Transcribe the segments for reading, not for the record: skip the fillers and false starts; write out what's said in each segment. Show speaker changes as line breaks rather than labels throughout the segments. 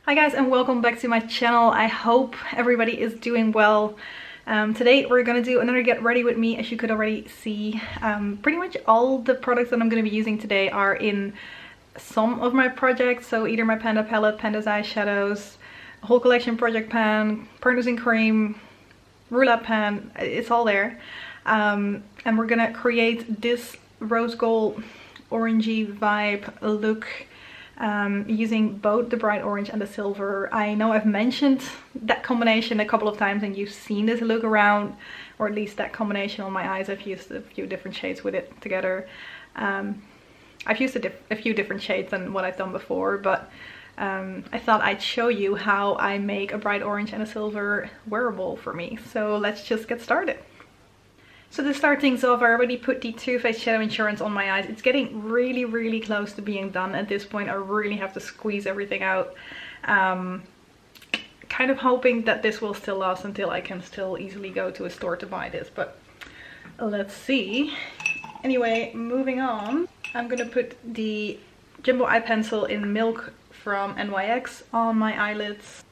Hi guys, and welcome back to my channel. I hope everybody is doing well. Today we're gonna do another get ready with me. As you could already see, pretty much all the products that I'm gonna be using today are in some of my projects. So either my Panda palette, Panda's eyeshadows, whole collection project pan, Partners in Cream, roulette pan, it's all there. And we're gonna create this rose gold orangey vibe look using both the bright orange and the silver. I know I've mentioned that combination a couple of times and you've seen this look around, or at least that combination on my eyes. I've used a few different shades with it together. I've used a few different shades than what I've done before, but I thought I'd show you how I make a bright orange and a silver wearable for me. So let's just get started. So to start things off, I already put the Too Faced Shadow Insurance on my eyes. It's getting really close to being done at this point. I really have to squeeze everything out. Kind of hoping that this will still last until I can still easily go to a store to buy this, but let's see. Anyway, moving on, I'm gonna put the Jumbo Eye Pencil in Milk from NYX on my eyelids.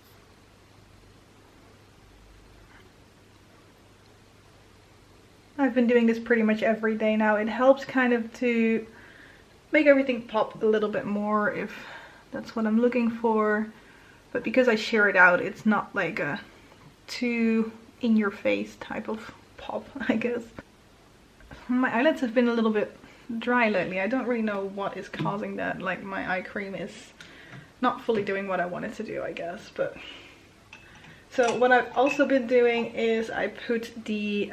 I've been doing this pretty much every day now. It helps kind of to make everything pop a little bit more if that's what I'm looking for. But because I shear it out, it's not like a too in your face type of pop, I guess. My eyelids have been a little bit dry lately. I don't really know what is causing that. Like my eye cream is not fully doing what I want it to do, I guess, but... So what I've also been doing is I put the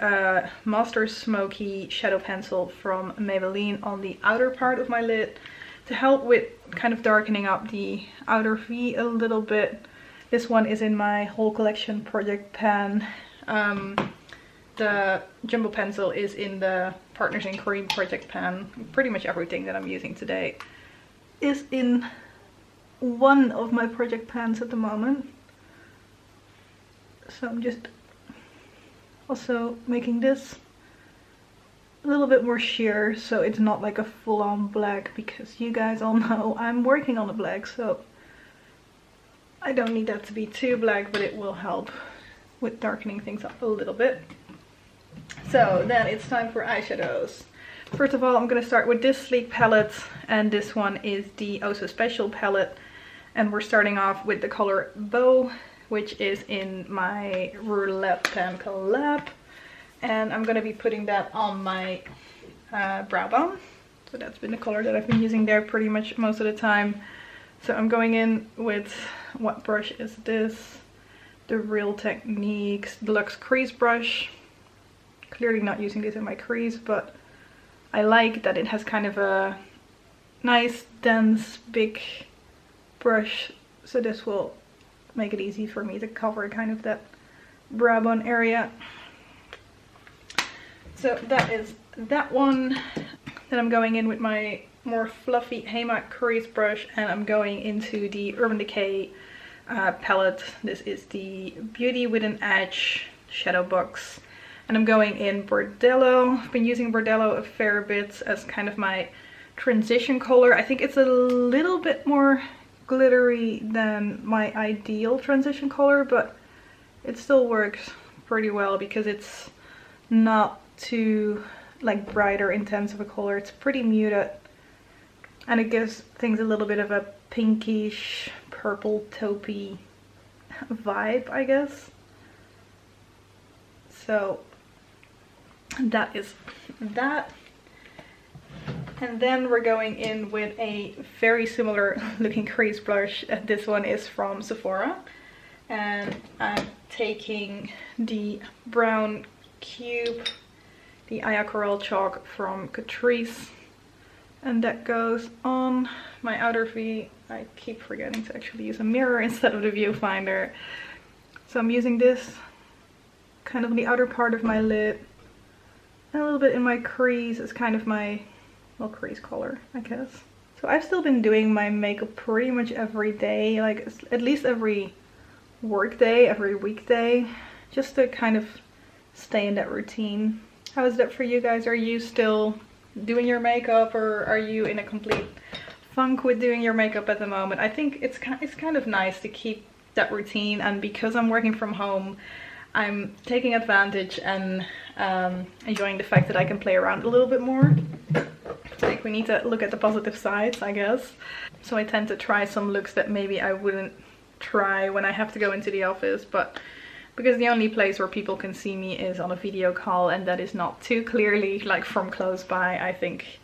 Master Smoky shadow pencil from Maybelline on the outer part of my lid to help with kind of darkening up the outer V a little bit. This one is in my whole collection project pan. The Jumbo pencil is in the Partners in Cream project pan. Pretty much everything that I'm using today is in one of my project pans at the moment. So I'm just also making this a little bit more sheer so it's not like a full-on black, because you guys all know I'm working on a black, so I don't need that to be too black, but it will help with darkening things up a little bit. So then it's time for eyeshadows. First of all, I'm going to start with this sleek palette, and this one is the Oh So Special palette, and we're starting off with the color Bow, which is in my Roulette Pan collab, and I'm gonna be putting that on my brow bone. So that's been the color that I've been using there pretty much most of the time. So I'm going in with, what brush is this? The Real Techniques Deluxe Crease Brush. Clearly not using this in my crease, but I like that it has kind of a nice, dense, big brush. So this will make it easy for me to cover kind of that brow bone area. So that is that one. Then I'm going in with my more fluffy Hema crease brush, and I'm going into the Urban Decay palette. This is the Beauty with an Edge shadow box, and I'm going in Bordello. I've been using Bordello a fair bit as kind of my transition color. I think it's a little bit more glittery than my ideal transition color, but it still works pretty well because it's not too like bright or intense of a color. It's pretty muted, and it gives things a little bit of a pinkish purple taupey vibe, I guess. So that is that. And then we're going in with a very similar looking crease brush. This one is from Sephora. And I'm taking the brown cube, the Aquarelle chalk from Catrice. And that goes on my outer V. I keep forgetting to actually use a mirror instead of the viewfinder. So I'm using this kind of on the outer part of my lid. And a little bit in my crease as kind of my crease color, I guess. So I've still been doing my makeup pretty much every day, like at least every work day, every weekday, just to kind of stay in that routine. How is that for you guys? Are you still doing your makeup, or are you in a complete funk with doing your makeup at the moment. I think it's kind of nice to keep that routine, and because I'm working from home, I'm taking advantage and enjoying the fact that I can play around a little bit more. Like, we need to look at the positive sides, I guess. So I tend to try some looks that maybe I wouldn't try when I have to go into the office, but because the only place where people can see me is on a video call, and that is not too clearly like from close by, I think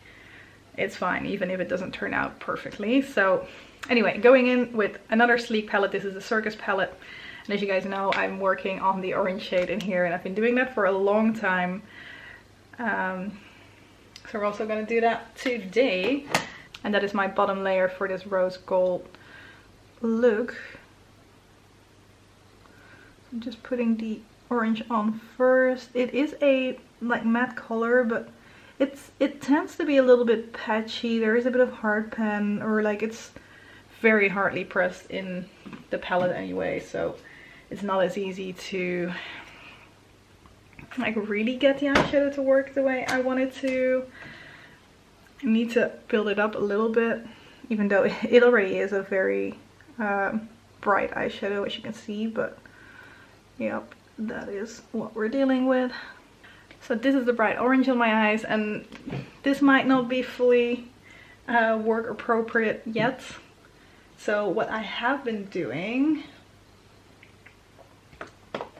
it's fine even if it doesn't turn out perfectly. So anyway, going in with another sleek palette. This is the Circus palette, and as you guys know, I'm working on the orange shade in here, and I've been doing that for a long time. So we're also going to do that today, and that is my bottom layer for this rose gold look. I'm just putting the orange on first. It is a like matte color, but it tends to be a little bit patchy. There is a bit of hard pan, or like it's very hardly pressed in the palette anyway, so it's not as easy to like really get the eyeshadow to work the way I want it to. I need to build it up a little bit, even though it already is a very bright eyeshadow, as you can see, but yep, that is what we're dealing with. So this is the bright orange on my eyes, and this might not be fully work appropriate yet. So what I have been doing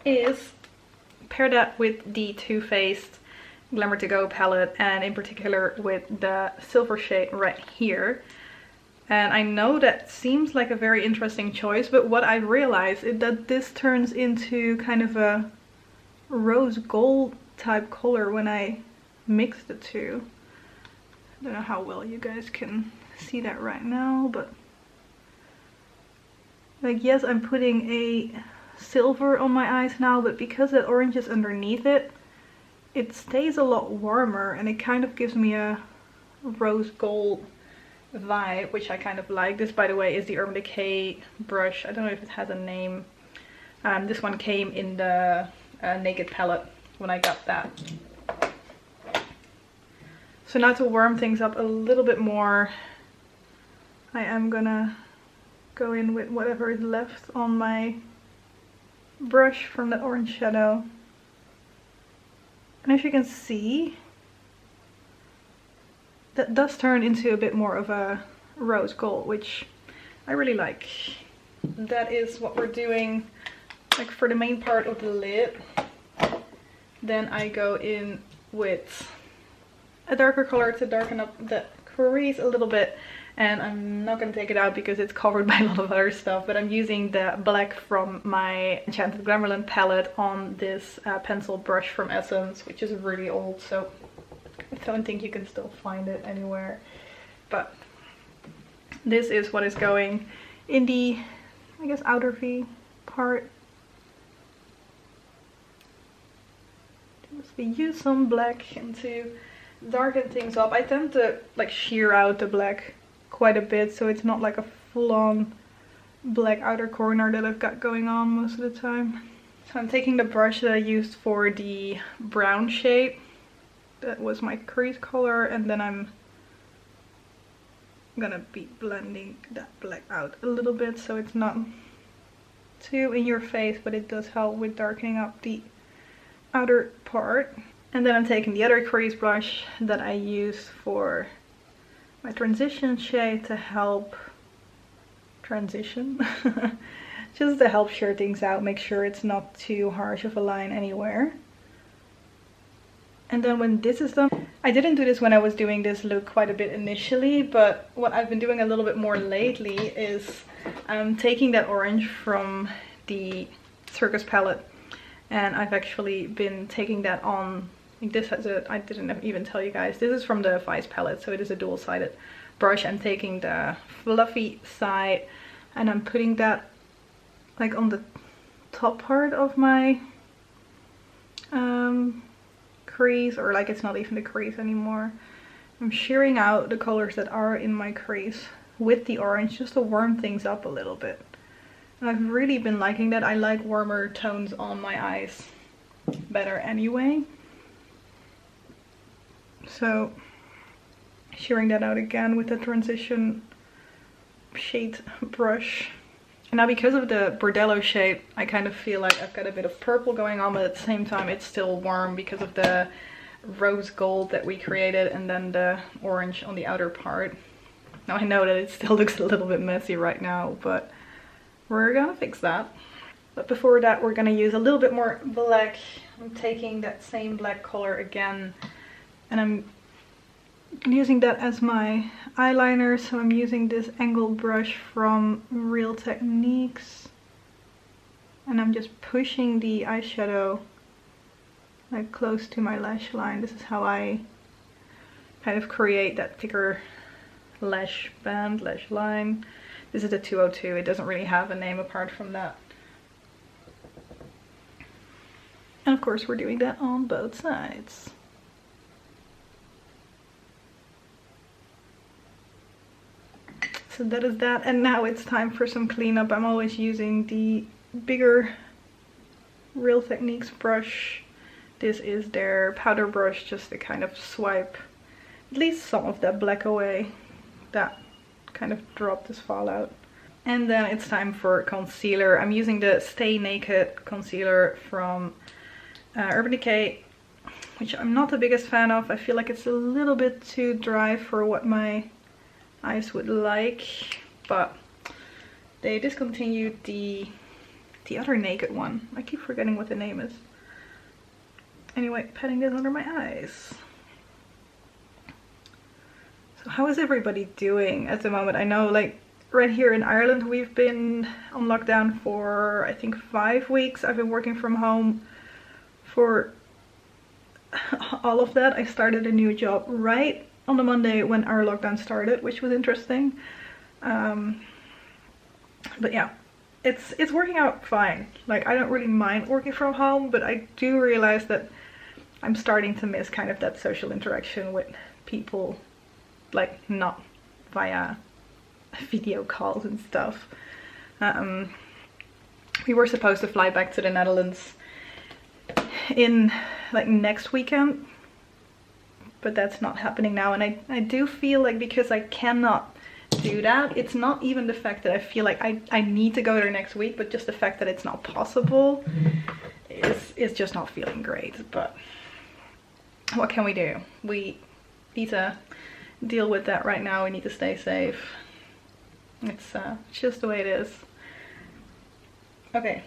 is pair that with the Too Faced Glamour To Go palette, and in particular with the silver shade right here. And I know that seems like a very interesting choice, but what I realized is that this turns into kind of a rose gold type color when I mix the two. I don't know how well you guys can see that right now, but like, yes, I'm putting a silver on my eyes now, but because that orange is underneath it, it stays a lot warmer, and it kind of gives me a rose gold vibe, which I kind of like. This, by the way, is the Urban Decay brush. I don't know if it has a name. This one came in the Naked palette when I got that. So now to warm things up a little bit more, I am gonna go in with whatever is left on my brush from the orange shadow. And as you can see, that does turn into a bit more of a rose gold, which I really like. That is what we're doing like for the main part of the lid. Then I go in with a darker color to darken up the crease a little bit, and I'm not going to take it out because it's covered by a lot of other stuff, but I'm using the black from my Enchanted Glamourland palette on this pencil brush from Essence, which is really old, so I don't think you can still find it anywhere. But this is what is going in the, I guess, outer V part. Just use some black and to darken things up. I tend to like shear out the black quite a bit, so it's not like a full-on black outer corner that I've got going on most of the time. So I'm taking the brush that I used for the brown shade, that was my crease color, and then I'm gonna be blending that black out a little bit so it's not too in your face, but it does help with darkening up the outer part. And then I'm taking the other crease brush that I use for my transition shade to help transition. Just to help shear things out, make sure it's not too harsh of a line anywhere. And then when this is done, I didn't do this when I was doing this look quite a bit initially, but what I've been doing a little bit more lately is taking that orange from the Circus palette, and I've actually been taking that on. This has a, I didn't even tell you guys, this is from the Vice palette, so it is a dual-sided brush. I'm taking the fluffy side and I'm putting that like on the top part of my crease, or like it's not even the crease anymore. I'm shearing out the colors that are in my crease with the orange just to warm things up a little bit. And I've really been liking that. I like warmer tones on my eyes better anyway. So shearing that out again with the transition shade brush. And now because of the Bordello shade, I kind of feel like I've got a bit of purple going on, but at the same time it's still warm because of the rose gold that we created and then the orange on the outer part. Now I know that it still looks a little bit messy right now, but we're gonna fix that. But before that, we're gonna use a little bit more black. I'm taking that same black color again, and I'm using that as my eyeliner. So I'm using this angle brush from Real Techniques, and I'm just pushing the eyeshadow like close to my lash line. This is how I kind of create that thicker lash band, lash line. This is a 202. It doesn't really have a name apart from that. And of course we're doing that on both sides. So that is that, and now it's time for some cleanup. I'm always using the bigger Real Techniques brush. This is their powder brush, just to kind of swipe at least some of that black away that kind of dropped this fallout. And then it's time for concealer. I'm using the Stay Naked concealer from Urban Decay, which I'm not the biggest fan of. I feel like it's a little bit too dry for what my eyes would like, but they discontinued the other Naked one. I keep forgetting what the name is. Anyway, patting this under my eyes. So how is everybody doing at the moment? I know, like, right here in Ireland we've been on lockdown for I think 5 weeks. I've been working from home for all of that. I started a new job right on the Monday when our lockdown started, which was interesting. But yeah, it's working out fine. Like, I don't really mind working from home, but I do realize that I'm starting to miss kind of that social interaction with people, like not via video calls and stuff. We were supposed to fly back to the Netherlands in like next weekend, but that's not happening now, and I do feel like because I cannot do that, it's not even the fact that I feel like I need to go there next week, but just the fact that it's not possible is just not feeling great. But what can we do? We need to deal with that right now. We need to stay safe. It's just the way it is. Okay,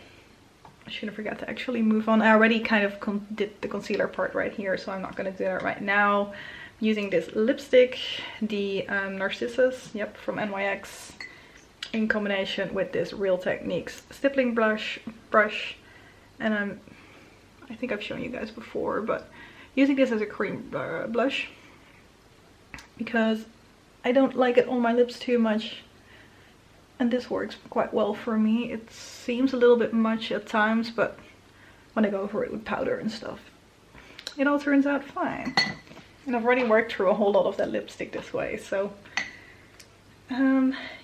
I shouldn't forget to actually move on. I already kind of did the concealer part right here, so I'm not going to do that right now. I'm using this lipstick, the Narcissus, yep, from NYX, in combination with this Real Techniques stippling brush, and I think I've shown you guys before, but using this as a cream blush because I don't like it on my lips too much. And this works quite well for me. It seems a little bit much at times, but when I go over it with powder and stuff, it all turns out fine. And I've already worked through a whole lot of that lipstick this way, so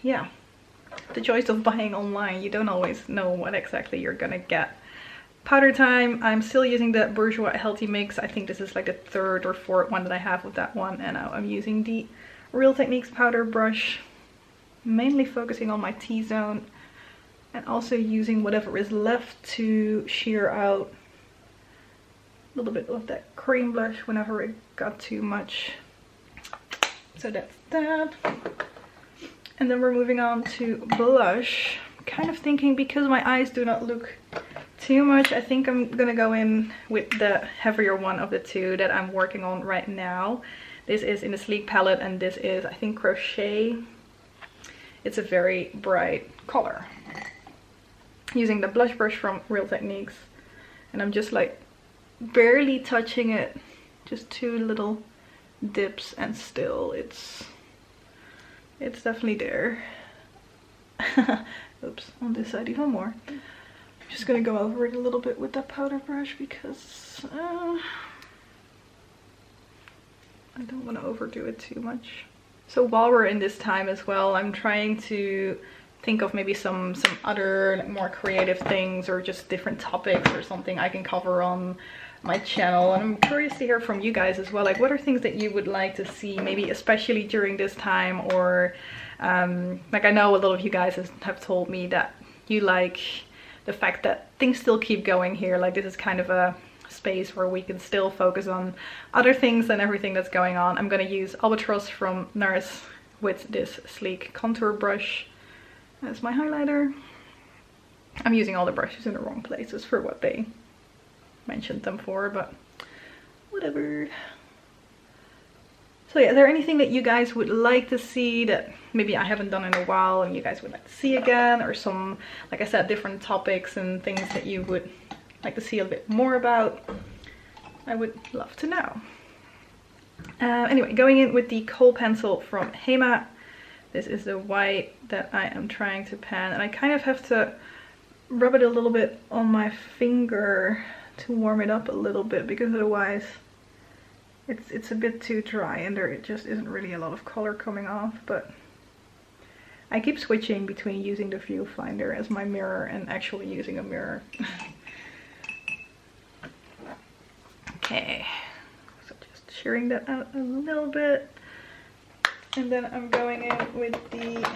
yeah. The choice of buying online, you don't always know what exactly you're gonna get. Powder time, I'm still using the Bourjois Healthy Mix. I think this is like the 3rd or 4th one that I have of that one, and now I'm using the Real Techniques powder brush, mainly focusing on my T-zone, and also using whatever is left to sheer out a little bit of that cream blush whenever it got too much. So that's that. And then we're moving on to blush. Kind of thinking, because my eyes do not look too much, I think I'm gonna go in with the heavier one of the two that I'm working on right now. This is in the Sleek palette, and this is, I think, Crochet. It's a very bright color. Using the blush brush from Real Techniques, and I'm just like barely touching it, just 2 little dips, and still it's definitely there. Oops, on this side even more. I'm just gonna go over it a little bit with that powder brush because I don't want to overdo it too much. So while we're in this time as well, I'm trying to think of maybe some other more creative things, or just different topics or something I can cover on my channel. And I'm curious to hear from you guys as well, like what are things that you would like to see, maybe especially during this time, or Like I know a lot of you guys have told me that you like the fact that things still keep going here. Like this is kind of a space where we can still focus on other things than everything that's going on. I'm gonna use Albatros from Nars with this sleek contour brush as my highlighter. I'm using all the brushes in the wrong places for what they mentioned them for, but whatever. So yeah, is there anything that you guys would like to see that maybe I haven't done in a while and you guys would like to see again, or some, like I said, different topics and things that you would like to see a bit more about? I would love to know. Anyway, going in with the Kohl pencil from Hema. This is the white that I am trying to pan, and I kind of have to rub it a little bit on my finger to warm it up a little bit, because otherwise it's a bit too dry and there just isn't really a lot of color coming off. But I keep switching between using the viewfinder as my mirror and actually using a mirror. Okay, so just shearing that out a little bit. And then I'm going in with the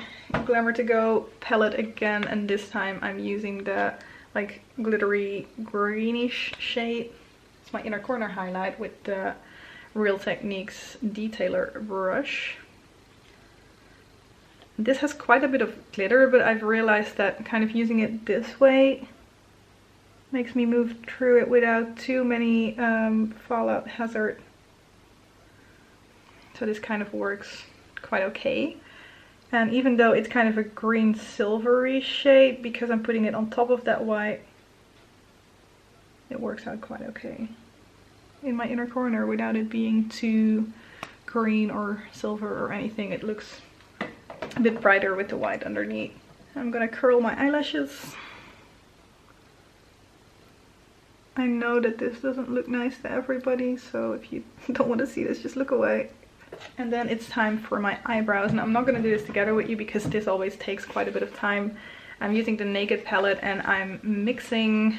Glamour to Go palette again, and this time I'm using the like glittery greenish shade. It's my inner corner highlight with the Real Techniques detailer brush. This has quite a bit of glitter, but I've realized that kind of using it this way makes me move through it without too many fallout hazard. So this kind of works quite okay. And even though it's kind of a green silvery shade, because I'm putting it on top of that white, it works out quite okay in my inner corner without it being too green or silver or anything. It looks a bit brighter with the white underneath. I'm gonna curl my eyelashes. I know that this doesn't look nice to everybody, so if you don't want to see this, just look away. And then it's time for my eyebrows, and I'm not going to do this together with you because this always takes quite a bit of time. I'm using the Naked palette, and I'm mixing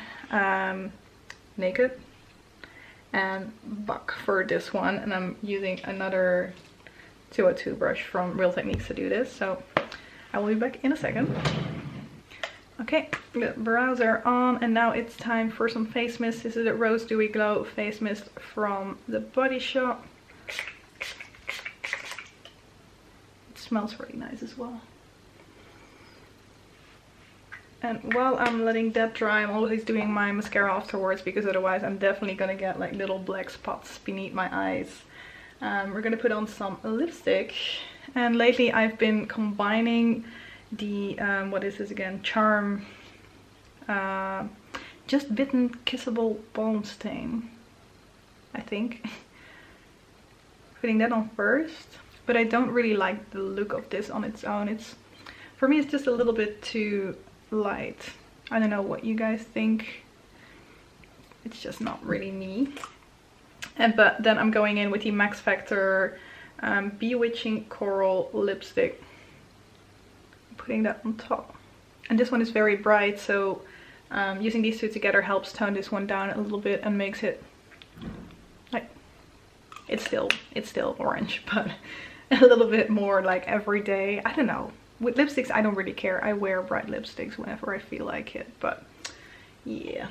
Naked and Buck for this one, and I'm using another 202 brush from Real Techniques to do this, so I will be back in a second. Okay, the brows are on, and now it's time for some face mist. This is a Rose Dewy Glow face mist from the Body Shop. It smells really nice as well. And while I'm letting that dry, I'm always doing my mascara afterwards, because otherwise I'm definitely gonna get like little black spots beneath my eyes. We're gonna put on some lipstick, and lately I've been combining the what is this again, Charm Just Bitten Kissable Balm Stain, I think. Putting that on first, but I don't really like the look of this on its own. For me it's just a little bit too light. I don't know what you guys think. It's just not really me. But then I'm going in with the Max Factor Bewitching Coral lipstick, putting that on top. And this one is very bright, so using these two together helps tone this one down a little bit and makes it like, it's still orange, but a little bit more like everyday. I don't know. With lipsticks, I don't really care. I wear bright lipsticks whenever I feel like it, but yeah.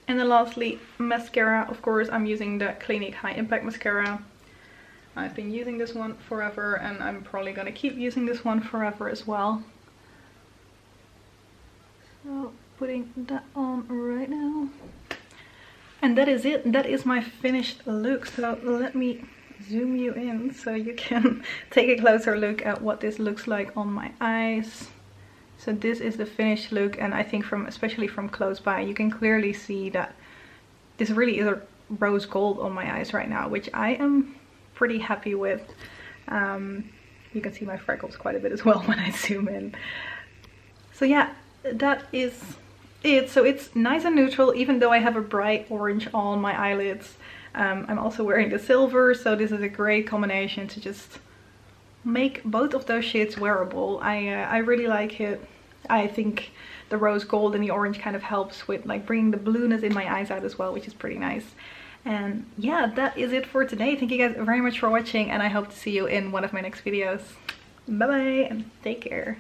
And then lastly, mascara. Of course, I'm using the Clinique High Impact Mascara. I've been using this one forever, and I'm probably gonna keep using this one forever as well. So, putting that on right now. And that is it. That is my finished look. So let me zoom you in so you can take a closer look at what this looks like on my eyes. So this is the finished look, and I think especially from close by, you can clearly see that this really is a rose gold on my eyes right now, which I am pretty happy with. You can see my freckles quite a bit as well when I zoom in. So yeah, that is it. So it's nice and neutral, even though I have a bright orange on my eyelids. I'm also wearing the silver, so this is a great combination to just make both of those shades wearable. I really like it. I think the rose gold and the orange kind of helps with like bringing the blueness in my eyes out as well, which is pretty nice. And yeah, that is it for today. Thank you guys very much for watching, and I hope to see you in one of my next videos. Bye bye and take care.